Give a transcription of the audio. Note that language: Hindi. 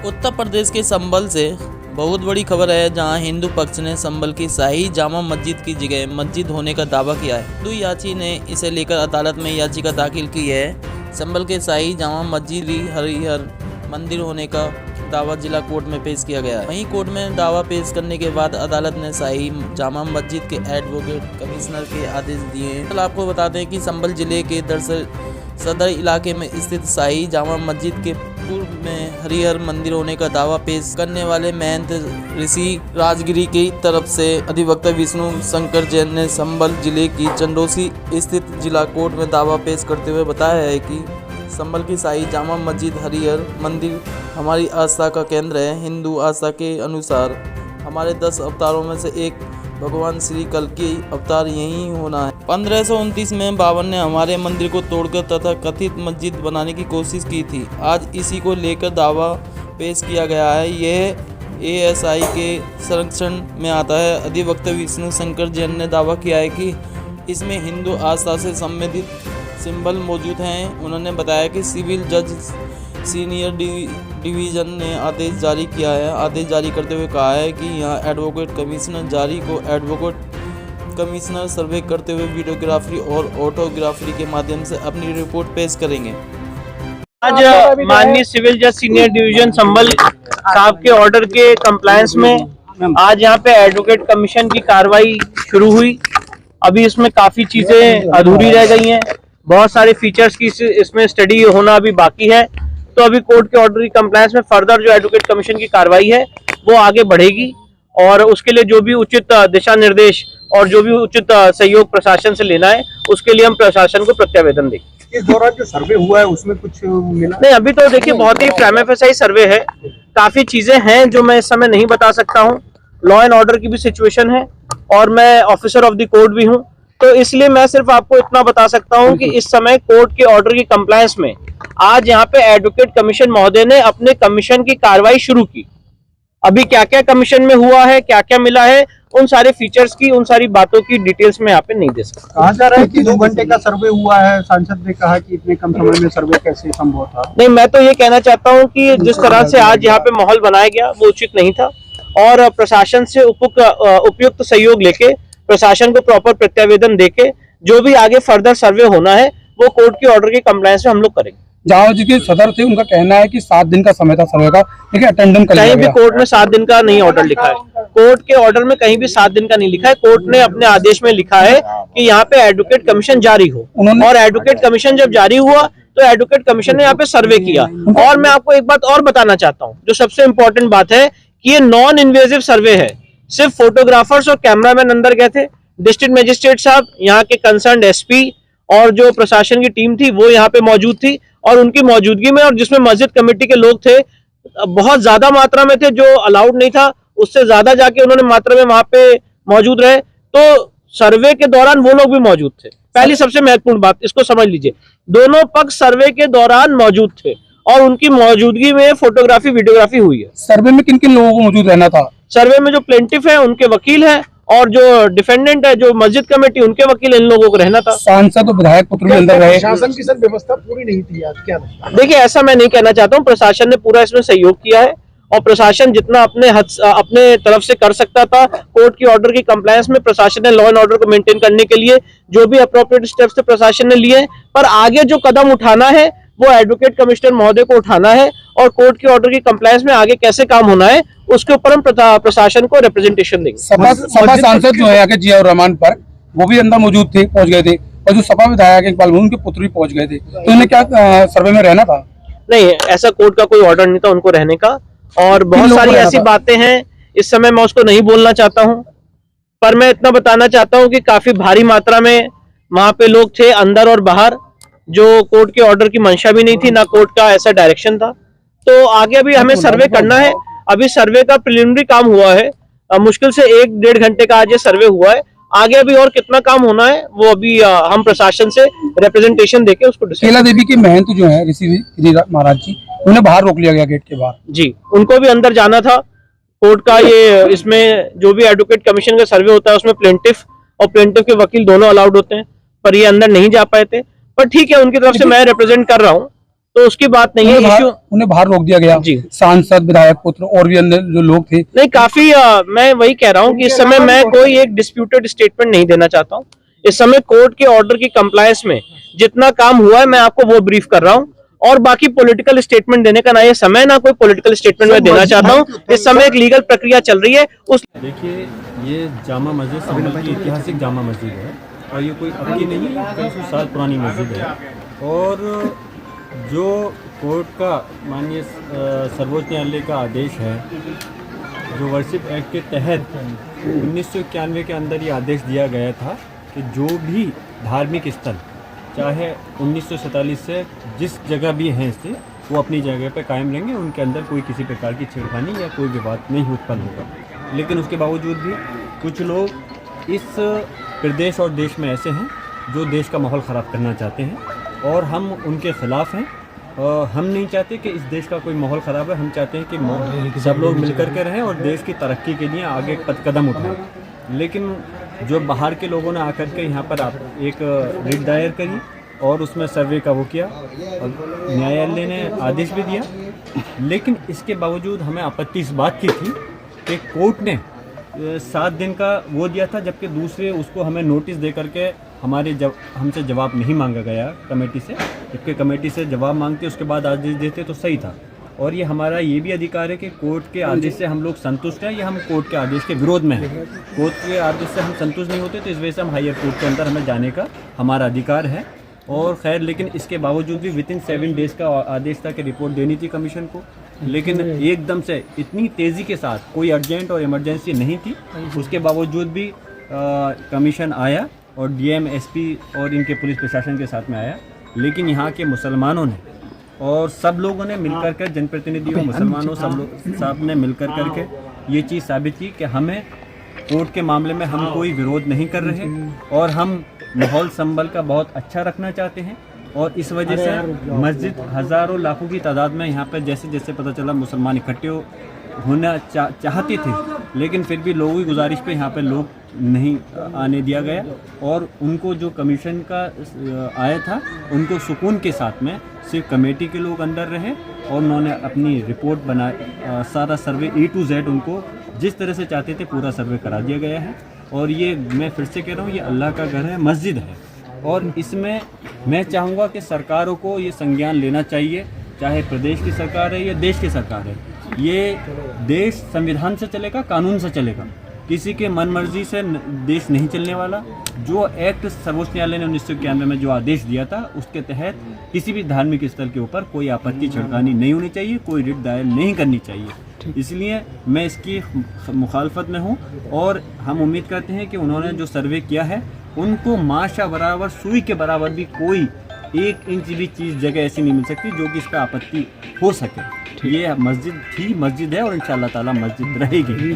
उत्तर प्रदेश के संभल से बहुत बड़ी खबर है, जहां हिंदू पक्ष ने संभल की शाही जामा मस्जिद की जगह मस्जिद होने का दावा किया है। हिंदू याची ने इसे लेकर अदालत में याचिका दाखिल की है। संभल के शाही जामा मस्जिद हरिहर मंदिर होने का दावा जिला कोर्ट में पेश किया गया है। वहीं कोर्ट में दावा पेश करने के बाद अदालत ने शाही जामा मस्जिद के एडवोकेट कमिश्नर के आदेश दिए हैं। आपको बता दें कि संभल जिले के सदर इलाके में स्थित शाही जामा मस्जिद के पूर्व में हरिहर मंदिर होने का दावा पेश करने वाले महंत ऋषि राजगिरी की तरफ से अधिवक्ता विष्णु शंकर जैन ने संभल जिले की चंडोसी स्थित जिला कोर्ट में दावा पेश करते हुए बताया है कि संभल की शाही जामा मस्जिद हरिहर मंदिर हमारी आस्था का केंद्र है। हिंदू आस्था के अनुसार हमारे 10 अवतारों में से एक भगवान श्री कल्कि अवतार यही होना है। 1529 में बाबर ने हमारे मंदिर को तोड़कर तथा कथित मस्जिद बनाने की कोशिश की थी। आज इसी को लेकर दावा पेश किया गया है। यह ASI के संरक्षण में आता है। अधिवक्ता विष्णु शंकर जैन ने दावा किया है कि इसमें हिंदू आस्था से संबंधित सिंबल मौजूद हैं। उन्होंने बताया कि सिविल जज सीनियर डिवीज़न ने आदेश जारी किया है। आदेश जारी करते हुए कहा है कि यहाँ एडवोकेट कमिश्नर जारी को एडवोकेट कमिश्नर सर्वे करते हुए वीडियोग्राफी और ऑटोग्राफी के माध्यम से अपनी रिपोर्ट पेश करेंगे। आज माननीय सिविल जज सीनियर डिवीजन संभल साहब के ऑर्डर के कंप्लायंस में आज यहाँ पे एडवोकेट कमीशन की कार्रवाई शुरू हुई। अभी इसमें काफी चीजें अधूरी रह गई हैं, बहुत सारे फीचर्स की इसमें स्टडी होना अभी बाकी है। तो अभी कोर्ट के ऑर्डर की कंप्लायंस में फर्दर जो एडवोकेट कमीशन की कार्रवाई है वो आगे बढ़ेगी और उसके लिए जो भी उचित दिशा निर्देश और जो भी उचित सहयोग प्रशासन से लेना है उसके लिए हम प्रशासन को प्रत्यावेदन देंगे। इस दौरान जो सर्वे हुआ है उसमें कुछ मिला नहीं? अभी तो देखिए बहुत ही प्राइमा फेसाई सर्वे है, काफी चीजें हैं जो मैं इस समय नहीं बता सकता हूँ। लॉ एंड ऑर्डर की भी सिचुएशन है और मैं ऑफिसर ऑफ द कोर्ट भी हूँ, तो इसलिए मैं सिर्फ आपको इतना बता सकता हूँ कि इस समय कोर्ट के ऑर्डर की कंप्लायंस में आज यहाँ पे एडवोकेट कमीशन महोदय ने अपने कमीशन की कार्रवाई शुरू की। अभी क्या क्या कमीशन में हुआ है, क्या क्या मिला है, उन सारे फीचर्स की, उन सारी बातों की डिटेल्स में यहाँ पे नहीं दे सकता। कहा जा रहा है कि 2 घंटे का सर्वे हुआ है, सांसद ने कहा कि इतने कम समय में सर्वे कैसे संभव था? नहीं, मैं तो ये कहना चाहता हूँ कि जिस तरह से आज यहाँ पे माहौल बनाया गया वो उचित नहीं था और प्रशासन से उपयुक्त सहयोग लेके प्रशासन को प्रॉपर प्रत्यावेदन देके जो भी आगे फर्दर सर्वे होना है वो कोर्ट के ऑर्डर के कंप्लायंस में हम लोग करेंगे। जाओ जी के सदर थे, उनका कहना है कि 7 दिन का समय था सर्वे का, लेकिन अटेंडेंस कहीं भी कोर्ट में 7 दिन का नहीं ऑर्डर लिखा है। कोर्ट के ऑर्डर में कहीं भी 7 दिन का नहीं लिखा है। कोर्ट ने अपने आदेश में लिखा है कि यहाँ पे एडवोकेट कमीशन जारी हो और एडवोकेट कमीशन जब जारी हुआ तो एडवोकेट कमीशन ने यहाँ पे सर्वे किया। और मैं आपको एक बात और बताना चाहता हूँ, जो सबसे इम्पोर्टेंट बात है कि ये नॉन इन्वेजिव सर्वे है। सिर्फ फोटोग्राफर्स और कैमरामैन अंदर गए थे। डिस्ट्रिक्ट मजिस्ट्रेट साहब, यहाँ के कंसर्न SP और जो प्रशासन की टीम थी वो यहाँ पे मौजूद थी और उनकी मौजूदगी में, और जिसमें मस्जिद कमेटी के लोग थे, बहुत ज्यादा मात्रा में थे, जो अलाउड नहीं था उससे ज्यादा जाके उन्होंने मात्रा में वहां पे मौजूद रहे। तो सर्वे के दौरान वो लोग भी मौजूद थे। पहली सबसे महत्वपूर्ण बात इसको समझ लीजिए, दोनों पक्ष सर्वे के दौरान मौजूद थे और उनकी मौजूदगी में फोटोग्राफी वीडियोग्राफी हुई है। सर्वे में किन किन लोगों को मौजूद रहना था? सर्वे में जो प्लेंटिफ है उनके वकील है और जो डिफेंडेंट है जो मस्जिद कमेटी उनके वकील, इन लोगों को रहना था। सांसद और विधायक पुत्र भी अंदर रहे। प्रशासन की सर व्यवस्था पूरी नहीं थी आज, क्या लगता है? देखिए, ऐसा मैं नहीं कहना चाहता हूँ। प्रशासन ने पूरा इसमें सहयोग किया है और प्रशासन जितना अपने तरफ से कर सकता था कोर्ट की ऑर्डर की कंप्लायंस में, प्रशासन ने लॉ एंड ऑर्डर को मेंटेन करने के लिए जो भी अप्रोप्रिएट स्टेप्स थे प्रशासन ने लिए। पर आगे जो कदम उठाना है वो एडवोकेट कमिश्नर महोदय को उठाना है और कोर्ट के ऑर्डर की कंप्लायंस में आगे कैसे काम होना है उसके ऊपर हम प्रशासन को रिप्रेजेंटेशन देंगे। सपा सांसद जो है आगे जियाउर रहमान पर, वो भी अंदर मौजूद थे, पहुंच गए थे, और जो सपा विधायक इकबाल उनके पुत्र भी पहुंच गए थे, तो उन्हें क्या सर्वे में रहना था? नहीं, ऐसा कोर्ट का कोई ऑर्डर नहीं था उनको रहने का। और बहुत सारी ऐसी बातें हैं, इस समय मैं उसको नहीं बोलना चाहता हूँ, पर मैं इतना बताना चाहता हूँ कि काफी भारी मात्रा में वहां पे लोग थे अंदर और बाहर, जो कोर्ट के ऑर्डर की मंशा भी नहीं थी, ना कोर्ट का ऐसा डायरेक्शन था। तो आगे अभी हमें सर्वे करना है। अभी सर्वे का प्रिलिमिनरी काम हुआ है, मुश्किल से 1-1.5 घंटे का आज ये सर्वे हुआ है। आगे अभी और कितना काम होना है वो अभी हम प्रशासन से रिप्रेजेंटेशन देके उसको केला देवी के महंत जो है ऋषि महाराज जी, उन्हें बाहर रोक लिया गया गेट के बाहर। जी, उनको भी अंदर जाना था। कोर्ट का ये इसमें जो भी एडवोकेट कमीशन का सर्वे होता है उसमें प्लेंटिफ और प्लेंटिफ के वकील दोनों अलाउड होते हैं, पर ये अंदर नहीं जा पाए थे। पर ठीक है, उनकी तरफ से मैं रिप्रेजेंट कर रहा हूँ तो उसकी बात नहीं है। इश्यू उन्हें बाहर रोक दिया गया जी। सांसद, विधायक पुत्र और भी अन्य जो लोग थे। नहीं, काफी मैं वही कह रहा हूँ कि इस समय मैं कोई एक डिस्प्यूटेड स्टेटमेंट नहीं देना चाहता हूँ। इस समय कोर्ट के ऑर्डर की कंप्लायंस में जितना काम हुआ है मैं आपको वो ब्रीफ कर रहा हूँ, और बाकी पॉलिटिकल स्टेटमेंट देने का ना ये समय, ना कोई पॉलिटिकल स्टेटमेंट मैं देना चाहता हूँ। इस समय एक लीगल प्रक्रिया चल रही है। उस देखिए, ये जामा मस्जिद संभल की ऐतिहासिक जामा मस्जिद है और ये कोई अब की नहीं, कई सौ साल पुरानी मस्जिद है। और जो कोर्ट का माननीय सर्वोच्च न्यायालय का आदेश है, जो वर्शिप एक्ट के तहत 1991 के अंदर ये आदेश दिया गया था कि जो भी धार्मिक स्थल चाहे 1947 से जिस जगह भी हैं स्थित, वो अपनी जगह पर कायम रहेंगे, उनके अंदर कोई किसी प्रकार की छेड़खानी या कोई विवाद नहीं उत्पन्न होगा। लेकिन उसके बावजूद भी कुछ लोग इस प्रदेश और देश में ऐसे हैं जो देश का माहौल ख़राब करना चाहते हैं, और हम उनके ख़िलाफ़ हैं। हम नहीं चाहते कि इस देश का कोई माहौल ख़राब है। हम चाहते हैं कि सब लोग मिलकर के रहें और देश की तरक्की के लिए आगे कदम उठाएं। लेकिन जो बाहर के लोगों ने आकर के यहाँ पर एक रिट दायर करी और उसमें सर्वे का वो किया और न्यायालय ने आदेश भी दिया, लेकिन इसके बावजूद हमें आपत्ति इस बात की थी कि कोर्ट ने 7 दिन का वो दिया था, जबकि दूसरे उसको हमें नोटिस दे करके हमसे जवाब नहीं मांगा गया कमेटी से। जबकि कमेटी से जवाब मांगते उसके बाद आदेश देते तो सही था। और ये हमारा ये भी अधिकार है कि कोर्ट के आदेश से हम लोग संतुष्ट हैं या हम कोर्ट के आदेश के विरोध में हैं। कोर्ट के आदेश से हम संतुष्ट नहीं होते तो इस वजह से हम हायर कोर्ट के अंदर हमें जाने का हमारा अधिकार है। और खैर, लेकिन इसके बावजूद भी विदिन 7 डेज़ का आदेश था कि रिपोर्ट देनी थी कमीशन को, लेकिन एकदम से इतनी तेज़ी के साथ कोई अर्जेंट और इमरजेंसी नहीं थी, उसके बावजूद भी कमीशन आया और डीएम, एसपी और इनके पुलिस प्रशासन के साथ में आया। लेकिन यहाँ के मुसलमानों ने और सब लोगों ने मिलकर कर, जनप्रतिनिधियों, मुसलमानों, सब ने मिलकर करके ये चीज़ साबित की कि हमें कोर्ट के मामले में हम कोई विरोध नहीं कर रहे और हम माहौल संभल का बहुत अच्छा रखना चाहते हैं। और इस वजह से मस्जिद हज़ारों लाखों की तादाद में यहाँ पर जैसे जैसे पता चला मुसलमान इकट्ठे होना चाहते थे, लेकिन फिर भी लोगों की गुजारिश पे यहाँ पे लोग नहीं आने दिया गया। और उनको जो कमीशन का आया था उनको सुकून के साथ में सिर्फ कमेटी के लोग अंदर रहे और उन्होंने अपनी रिपोर्ट बनाई। सारा सर्वे A to Z उनको जिस तरह से चाहते थे पूरा सर्वे करा दिया गया है। और ये मैं फिर से कह रहा हूँ, ये अल्लाह का घर है, मस्जिद है, और इसमें मैं चाहूँगा कि सरकारों को ये संज्ञान लेना चाहिए, चाहे प्रदेश की सरकार है या देश की सरकार है। ये देश संविधान से चलेगा, कानून से चलेगा, किसी के मन मर्जी से देश नहीं चलने वाला। जो एक्ट सर्वोच्च न्यायालय ने 1991 में जो आदेश दिया था उसके तहत किसी भी धार्मिक स्थल के ऊपर कोई आपत्ति छिड़कानी नहीं होनी चाहिए, कोई रिट दायर नहीं करनी चाहिए। इसलिए मैं इसकी मुखालफत में हूँ और हम उम्मीद करते हैं कि उन्होंने जो सर्वे किया है उनको माशा बराबर, सुई के बराबर भी कोई 1 इंच भी चीज़ जगह ऐसी नहीं मिल सकती जो कि इस पर आपत्ति हो सके। ये मस्जिद थी, मस्जिद है और इंशाअल्लाह ताला मस्जिद रहेगी।